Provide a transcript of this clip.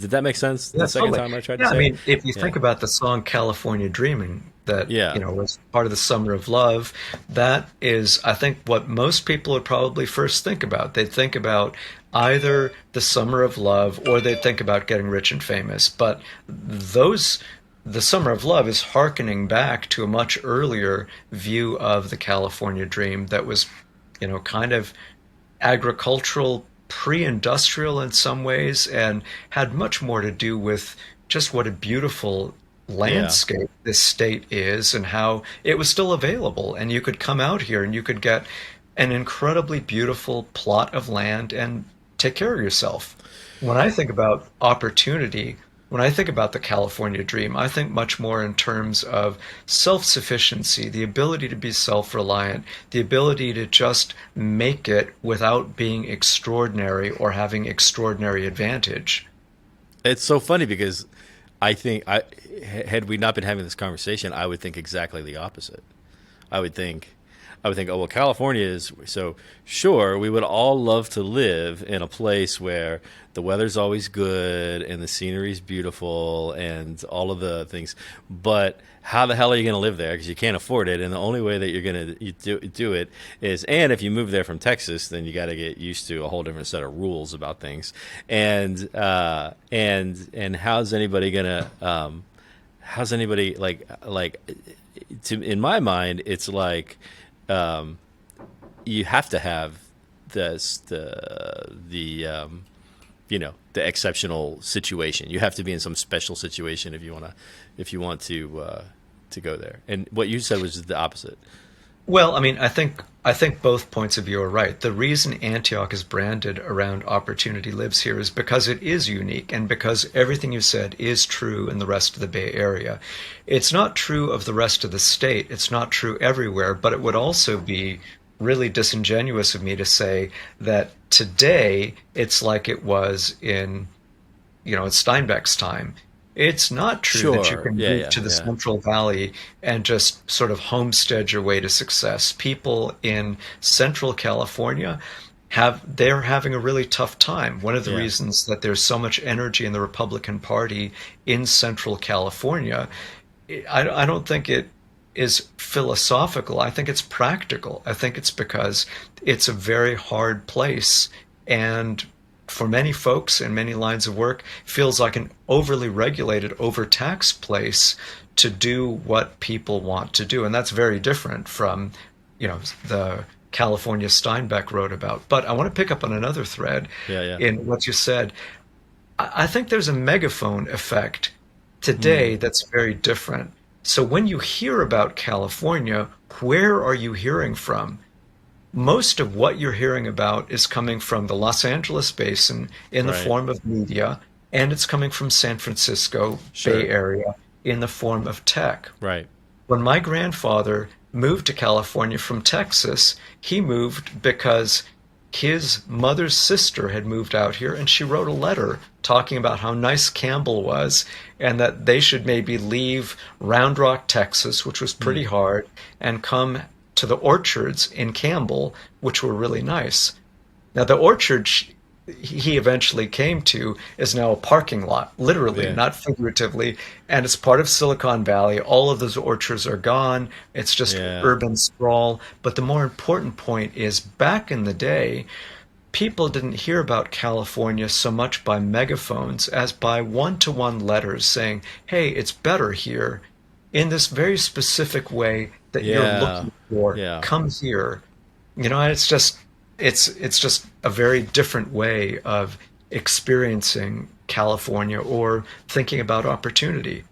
Did that make sense Yeah, the second totally. time I tried to Yeah, I say it? mean, if you Yeah. think about the song California Dreaming, that, Yeah. was part of the Summer of Love, that is, I think, what most people would probably first think about. They'd think about either the Summer of Love or they'd think about getting rich and famous. But those, the Summer of Love is hearkening back to a much earlier view of the California dream that was, kind of agricultural, pre-industrial in some ways, and had much more to do with just what a beautiful Yeah. landscape this state is and how it was still available. And you could come out here and you could get an incredibly beautiful plot of land and take care of yourself. When I think about opportunity, when I think about the California dream, I think much more in terms of self-sufficiency, the ability to be self-reliant, the ability to just make it without being extraordinary or having extraordinary advantage. It's so funny because I think I had we not been having this conversation, I would think exactly the opposite. I would think oh well, California is so sure. We would all love to live in a place where the weather's always good and the scenery's beautiful and all of the things. But how the hell are you going to live there? Because you can't afford it, and the only way that you're going to do it is, and if you move there from Texas, then you got to get used to a whole different set of rules about things. And how's anybody going to how's anybody like to in my mind it's like you have to have the the exceptional situation. You have to be in some special situation if you want to go there. And what you said was the opposite. Well, I mean, I think both points of view are right. The reason Antioch is branded around opportunity lives here is because it is unique and because everything you said is true in the rest of the Bay Area. It's not true of the rest of the state. It's not true everywhere, but it would also be really disingenuous of me to say that today it's like it was in Steinbeck's time. It's not true that you Sure. can Yeah. move Yeah. to the Yeah. Central Valley and just sort of homestead your way to success. People in Central California they're having a really tough time. One of the Yeah. reasons that there's so much energy in the Republican Party in Central California, I don't think it is philosophical. I think it's practical. I think it's because it's a very hard place, and for many folks in many lines of work, feels like an overly regulated, overtaxed place to do what people want to do. And that's very different from, the California Steinbeck wrote about. But I want to pick up on another thread Yeah. Yeah. in what you said. I think there's a megaphone effect Hmm. today that's very different. So when you hear about California, where are you hearing from? Most of what you're hearing about is coming from the Los Angeles basin in the Right. form of media, and it's coming from San Francisco Bay Sure. Area in the form of tech. Right. When my grandfather moved to California from Texas, he moved because his mother's sister had moved out here and she wrote a letter talking about how nice Campbell was and that they should maybe leave Round Rock, Texas, which was Hmm. pretty hard, and come to the orchards in Campbell, which were really nice. Now, the orchard he eventually came to is now a parking lot, literally, Yeah. not figuratively, and it's part of Silicon Valley. All of those orchards are gone. It's just Yeah. urban sprawl. But the more important point is back in the day, people didn't hear about California so much by megaphones as by one-to-one letters saying, hey, it's better here in this very specific way that you're Yeah. looking for. Yeah. Come here. And it's just a very different way of experiencing California or thinking about opportunity.